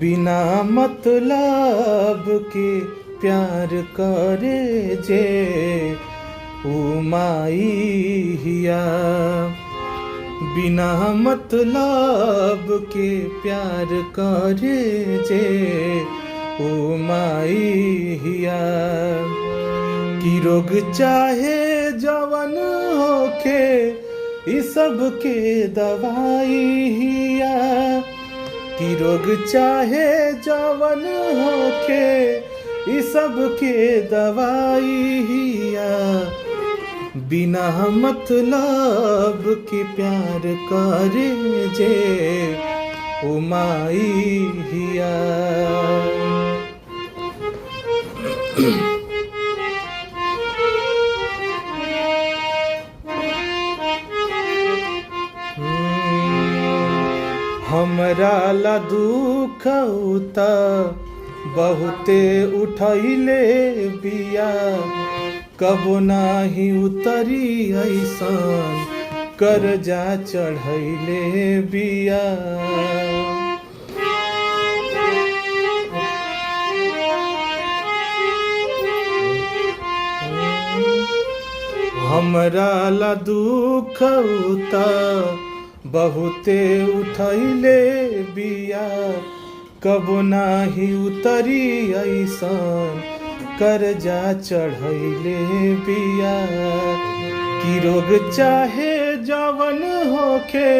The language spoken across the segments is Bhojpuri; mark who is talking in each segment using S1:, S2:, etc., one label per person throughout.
S1: बिना मतलब के प्यार करे जे ऊ माई हिया। बिना मतलब के प्यार करे जे ऊ माई हिया। की रोग चाहे जवन होखे ई सब के दवाई हिया। की रोग चाहे जवन होखे ई सब के दवाई हिया। बिना मतलब के प्यार करे जे ओ माई हिया। हमरा ला दुख उता बहुते उठैले बिया। कबो नाही उतरी ऐसन कर्जा चढ़ैले बिया। हमरा ला दुख उता बहुते उठैले बिया। कबो नाही उतरी ऐसन कर्जा चढ़ैले बिया। की रोग चाहे जवन होखे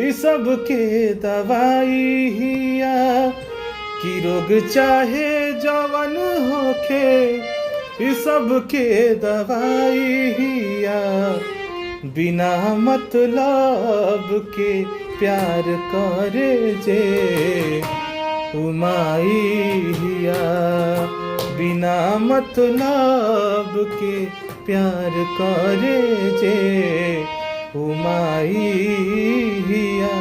S1: ई सब के दवाई हिया। की रोग चाहे जवन होखे ई सब के दवाई हिया। बिना मतलब के प्यार करे जे ऊ माई हिया। बिना मतलब के प्यार करे जे ऊ माई हिया।